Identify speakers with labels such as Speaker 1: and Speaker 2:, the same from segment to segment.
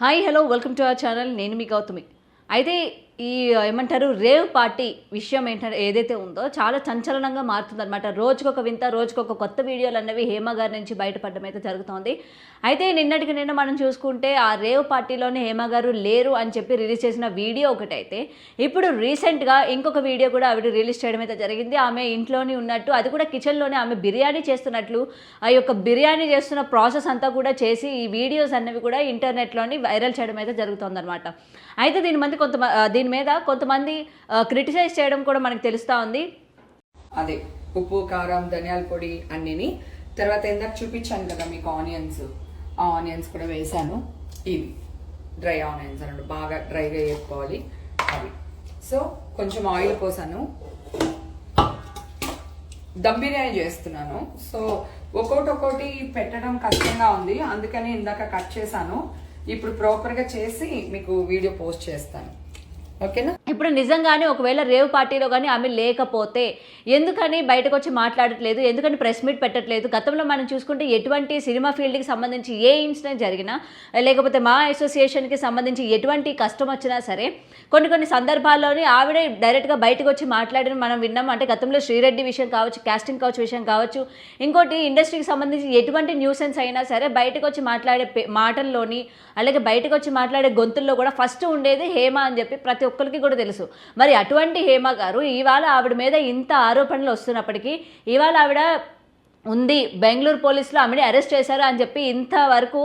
Speaker 1: Hi hello welcome to our channel. నేను మీ గౌతమి. అయితే ఈ ఏమంటారు రేవ్ పార్టీ విషయం ఏంటంటే ఏదైతే ఉందో చాలా సంచలనంగా మారుతుందన్నమాట. రోజుకొక వింత, రోజుకొక కొత్త వీడియోలు అన్నవి హేమ గారి నుంచి బయటపడడం అయితే జరుగుతోంది. అయితే నిన్నటికి నిన్న మనం చూసుకుంటే ఆ రేవ్ పార్టీలోనే హేమ గారు లేరు అని చెప్పి రిలీజ్ చేసిన వీడియో ఒకటైతే, ఇప్పుడు రీసెంట్గా ఇంకొక వీడియో కూడా ఆవిడ రిలీజ్ చేయడం అయితే జరిగింది. ఆమె ఇంట్లోనే ఉన్నట్టు, అది కూడా కిచెన్లోనే ఆమె బిర్యానీ చేస్తున్నట్లు, ఆ యొక్క బిర్యానీ చేస్తున్న ప్రాసెస్ అంతా కూడా చేసి ఈ వీడియోస్ అన్నవి కూడా ఇంటర్నెట్లోని వైరల్ చేయడం అయితే జరుగుతుందన్నమాట. అయితే దీని మీద కొంతమంది క్రిటిసైజ్ చేయడం కూడా మనకు తెలుస్తూ ఉంది.
Speaker 2: అదే ఉప్పు, కారం, ధనియాల పొడి అన్నిని. తర్వాత ఇందాక చూపించాను కదా మీకు ఆనియన్స్, ఆ ఆనియన్స్ కూడా వేసాను. ఇవి డ్రై ఆనియన్స్ అన్నట్టు బాగా డ్రైగా వేసుకోవాలి అవి. సో కొంచెం ఆయిల్ పోసాను. దమ్ బిర్యానీ చేస్తున్నాను. సో ఒక్కొక్కటి పెట్టడం కష్టంగా ఉంది, అందుకని ఇందాక కట్ చేశాను. ఇప్పుడు ప్రాపర్గా చేసి మీకు వీడియో పోస్ట్ చేస్తాను. ఓకేనా?
Speaker 1: ఇప్పుడు నిజంగానే ఒకవేళ రేవ్ పార్టీలో కానీ ఆమె లేకపోతే ఎందుకని బయటకు వచ్చి మాట్లాడట్లేదు, ఎందుకని ప్రెస్ మీట్ పెట్టట్లేదు? గతంలో మనం చూసుకుంటే ఎటువంటి సినిమా ఫీల్డ్కి సంబంధించి ఏ ఇన్సిడెంట్ జరిగినా, లేకపోతే మా అసోసియేషన్కి సంబంధించి ఎటువంటి కష్టం వచ్చినా సరే కొన్ని సందర్భాల్లోనే ఆవిడే డైరెక్ట్గా బయటకు వచ్చి మాట్లాడిన మనం విన్నాం. అంటే గతంలో శ్రీరెడ్డి విషయం కావచ్చు, కాస్టింగ్ కౌచ్ విషయం కావచ్చు, ఇంకోటి ఇండస్ట్రీకి సంబంధించి ఎటువంటి న్యూసెన్స్ అయినా సరే బయటకు వచ్చి మాట్లాడే మాటల్లోని, అలాగే బయటకు వచ్చి మాట్లాడే గొంతుల్లో కూడా ఫస్ట్ ఉండేది హేమ అని చెప్పి ప్రతి ఒక్కరికి కూడా తెలుసు. మరి అటువంటి హేమ గారు ఇవాళ ఆవిడ మీద ఇంత ఆరోపణలు వస్తున్నప్పటికీ, ఇవాళ ఆవిడ ఉంది, బెంగళూరు పోలీసులు ఆమెని అరెస్ట్ చేశారు అని చెప్పి ఇంతవరకు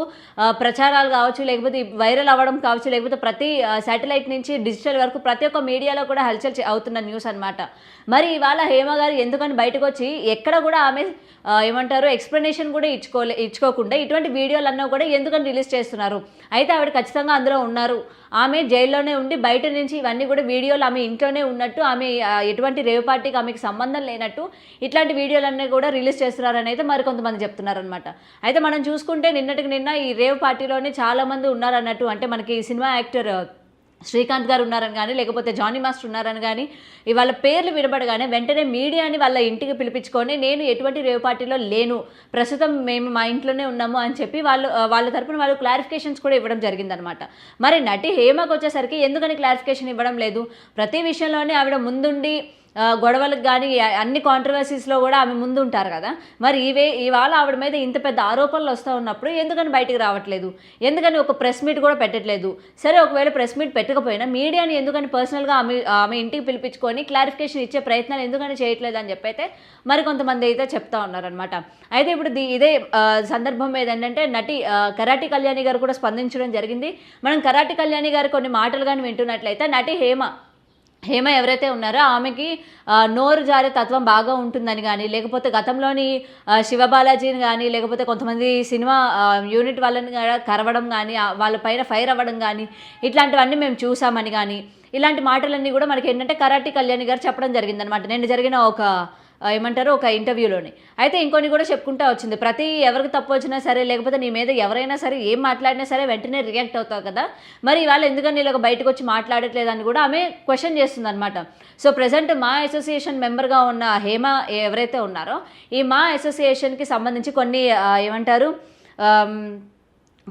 Speaker 1: ప్రచారాలు కావచ్చు, లేకపోతే వైరల్ అవ్వడం కావచ్చు, లేకపోతే ప్రతి శాటిలైట్ నుంచి డిజిటల్ వరకు ప్రతి ఒక్క మీడియాలో కూడా హల్చల్ అవుతున్న న్యూస్ అనమాట. మరి ఇవాళ హేమ గారు ఎందుకని బయటకు వచ్చి ఎక్కడ కూడా ఆమె ఏమంటారు ఎక్స్ప్లెనేషన్ కూడా ఇచ్చుకోకుండా ఇటువంటి వీడియోలు అన్నా కూడా ఎందుకని రిలీజ్ చేస్తున్నారు? అయితే ఆవిడ ఖచ్చితంగా అందులో ఉన్నారు. ఆమె జైల్లోనే ఉండి బయట నుంచి ఇవన్నీ కూడా వీడియోలు ఆమె ఇంట్లోనే ఉన్నట్టు, ఆమె ఎటువంటి రేవ్ పార్టీకి ఆమెకి సంబంధం లేనట్టు ఇట్లాంటి వీడియోలన్నీ కూడా రిలీజ్ చేస్తున్నారని అయితే మరికొంతమంది చెప్తున్నారనమాట. అయితే మనం చూసుకుంటే నిన్నటికి నిన్న ఈ రేవ్ పార్టీలోనే చాలామంది ఉన్నారన్నట్టు, అంటే మనకి సినిమా యాక్టర్ శ్రీకాంత్ గారు ఉన్నారని కానీ, లేకపోతే జానీ మాస్టర్ ఉన్నారని కానీ, వాళ్ళ పేర్లు వినబడగానే వెంటనే మీడియాని వాళ్ళ ఇంటికి పిలిపించుకొని నేను ఎటువంటి రేవ్ పార్టీలో లేను, ప్రస్తుతం మేము మా ఇంట్లోనే ఉన్నాము అని చెప్పి వాళ్ళ తరపున వాళ్ళు క్లారిఫికేషన్స్ కూడా ఇవ్వడం జరిగిందనమాట. మరి నటి హేమకు వచ్చేసరికి ఎందుకని క్లారిఫికేషన్ ఇవ్వడం లేదు? ప్రతి విషయంలోనే ఆవిడ ముందుండి గొడవలకు కానీ అన్ని కాంట్రవర్సీస్లో కూడా ఆమె ముందు ఉంటారు కదా. మరి ఇవాళ ఆవిడ మీద ఇంత పెద్ద ఆరోపణలు వస్తూ ఉన్నప్పుడు ఎందుకని బయటికి రావట్లేదు? ఎందుకని ఒక ప్రెస్ మీట్ కూడా పెట్టట్లేదు? సరే, ఒకవేళ ప్రెస్ మీట్ పెట్టకపోయినా మీడియాని ఎందుకని పర్సనల్గా ఆమె ఇంటికి పిలిపించుకొని క్లారిఫికేషన్ ఇచ్చే ప్రయత్నాలు ఎందుకని చేయట్లేదు అని చెప్పి అయితే మరికొంతమంది అయితే చెప్తా ఉన్నారనమాట. అయితే ఇప్పుడు ఇదే సందర్భం మీద ఏంటంటే నటి కరాటి కళ్యాణి గారు కూడా స్పందించడం జరిగింది. మనం కరాటి కళ్యాణి గారు కొన్ని మాటలు కానీ వింటున్నట్లయితే, నటి హేమ ఎవరైతే ఉన్నారో ఆమెకి నోరు జారే తత్వం బాగా ఉంటుందని కానీ, లేకపోతే గతంలోని శివబాలాజీని కానీ, లేకపోతే కొంతమంది సినిమా యూనిట్ వాళ్ళని కరవడం కానీ, వాళ్ళపైన ఫైర్ అవ్వడం కానీ, ఇట్లాంటివన్నీ మేము చూసామని కానీ, ఇలాంటి మాటలన్నీ కూడా మనకి ఏంటంటే కరాటి కళ్యాణి గారు చెప్పడం జరిగిందనమాట నిన్న జరిగిన ఒక ఇంటర్వ్యూలోని. అయితే ఇంకొన్ని కూడా చెప్పుకుంటూ వచ్చింది, ఎవరికి తప్పు వచ్చినా సరే, లేకపోతే నీ మీద ఎవరైనా సరే ఏం మాట్లాడినా సరే వెంటనే రియాక్ట్ అవుతావు కదా, మరి ఇవాళ ఎందుకని ఇలాగ బయటకు వచ్చి మాట్లాడట్లేదని కూడా ఆమె క్వశ్చన్ చేస్తుంది అనమాట. సో ప్రజెంట్ మా అసోసియేషన్ మెంబర్గా ఉన్న హేమ ఎవరైతే ఉన్నారో, ఈ మా అసోసియేషన్కి సంబంధించి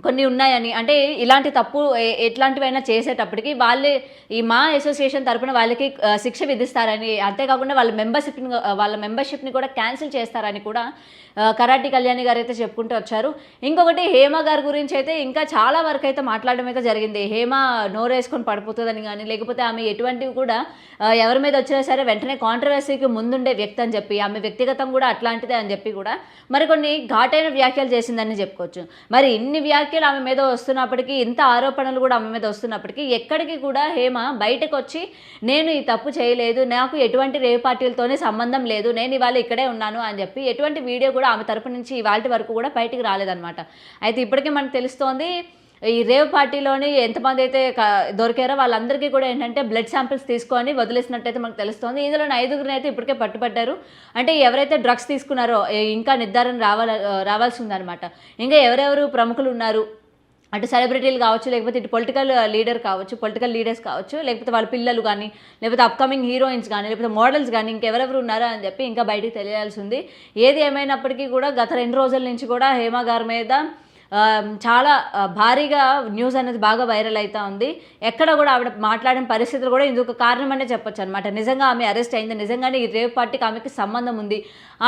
Speaker 1: కొన్ని ఉన్నాయని, అంటే ఇలాంటి తప్పు ఎట్లాంటివైనా చేసేటప్పటికి ఈ మా అసోసియేషన్ తరపున వాళ్ళకి శిక్ష విధిస్తారని, అంతేకాకుండా వాళ్ళ మెంబర్షిప్ని కూడా క్యాన్సిల్ చేస్తారని కూడా కరాటి కళ్యాణి గారు అయితే చెప్పుకుంటూ వచ్చారు. ఇంకొకటి హేమ గారి గురించి అయితే ఇంకా చాలా వరకు అయితే మాట్లాడడం అయితే జరిగింది. హేమ నోరేసుకొని పడిపోతుందని కానీ, లేకపోతే ఆమె ఎటువంటివి కూడా ఎవరి మీద వచ్చినా సరే వెంటనే కాంట్రవర్సీకి ముందుండే వ్యక్తి అని చెప్పి, ఆమె వ్యక్తిగతం కూడా అట్లాంటిదే అని చెప్పి కూడా మరికొన్ని ఘాటైన వ్యాఖ్యలు చేసిందని చెప్పుకోవచ్చు. మరి ఇన్ని వ్యాఖ్యలు ఆమె మీద వస్తున్నప్పటికీ, ఇంత ఆరోపణలు కూడా ఆమె మీద వస్తున్నప్పటికీ ఎక్కడికి కూడా హేమ బయటకు వచ్చి నేను ఈ తప్పు చేయలేదు, నాకు ఎటువంటి రేవ్ పార్టీలతోనే సంబంధం లేదు, నేను ఇవాళ ఇక్కడే ఉన్నాను అని చెప్పి ఎటువంటి వీడియో కూడా ఆమె తరపు నుంచి ఇవాళ వరకు కూడా బయటికి రాలేదన్నమాట. అయితే ఇప్పటికే మనకు తెలుస్తోంది, ఈ రేవ్ పార్టీలోని ఎంతమంది అయితే దొరికారో వాళ్ళందరికీ కూడా ఏంటంటే బ్లడ్ శాంపిల్స్ తీసుకొని వదిలేసినట్టయితే మనకు తెలుస్తోంది. ఇందులో 5గురిని అయితే ఇప్పటికే పట్టుబడ్డారు. అంటే ఎవరైతే డ్రగ్స్ తీసుకున్నారో ఇంకా నిర్ధారణ రావాల్సి ఉందన్నమాట. ఇంకా ఎవరెవరు ప్రముఖులు ఉన్నారు, అటు సెలబ్రిటీలు కావచ్చు, లేకపోతే ఇటు పొలిటికల్ లీడర్స్ కావచ్చు, లేకపోతే వాళ్ళ పిల్లలు కానీ, లేకపోతే అప్కమింగ్ హీరోయిన్స్ కానీ, లేకపోతే మోడల్స్ కానీ, ఇంకెవరెవరు ఉన్నారా అని చెప్పి ఇంకా బయటికి తెలియాల్సి ఉంది. ఏది ఏమైనప్పటికీ కూడా గత 2 రోజుల నుంచి కూడా హేమ గారి మీద చాలా భారీగా న్యూస్ అనేది బాగా వైరల్ అవుతా ఉంది. ఎక్కడ కూడా ఆవిడ మాట్లాడిన పరిస్థితులు కూడా ఇందుకు కారణం అనే చెప్పొచ్చు అనమాట. నిజంగా ఆమె అరెస్ట్ అయింది, నిజంగానే ఈ రేవ్ పార్టీకి ఆమెకి సంబంధం ఉంది,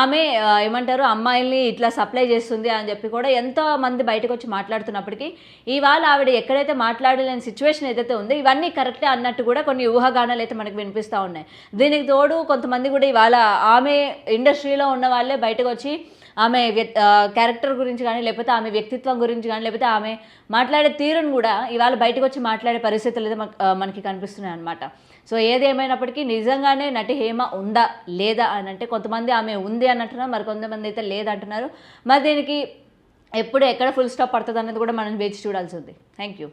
Speaker 1: ఆమె ఏమంటారు అమ్మాయిల్ని ఇట్లా సప్లై చేస్తుంది అని చెప్పి కూడా ఎంతో మంది బయటకు వచ్చి మాట్లాడుతున్నప్పటికీ ఇవాళ ఆవిడ ఎక్కడైతే మాట్లాడలేని సిచ్యువేషన్ ఏదైతే ఉందో ఇవన్నీ కరెక్టే అన్నట్టు కూడా కొన్ని ఊహాగానాలు అయితే మనకు వినిపిస్తూ ఉన్నాయి. దీనికి తోడు కొంతమంది కూడా ఇవాళ ఆమె ఇండస్ట్రీలో ఉన్న వాళ్ళే బయటకు వచ్చి ఆమె క్యారెక్టర్ గురించి కానీ, లేకపోతే ఆమె వ్యక్తిత్వం గురించి కానీ, లేకపోతే ఆమె మాట్లాడే తీరును కూడా ఇవాళ బయటకు వచ్చి మాట్లాడే పరిస్థితులు అయితే మనకి కనిపిస్తున్నాయి అనమాట. సో ఏది ఏమైనప్పటికీ నిజంగానే నటి హేమ ఉందా లేదా అని అంటే కొంతమంది ఆమె ఉంది అని అంటున్నారు, మరి కొంతమంది అయితే లేదంటున్నారు. మరి దీనికి ఎప్పుడు ఎక్కడ ఫుల్ స్టాప్ పడుతుంది అన్నది కూడా మనం వేచి చూడాల్సి ఉంది. Thank you.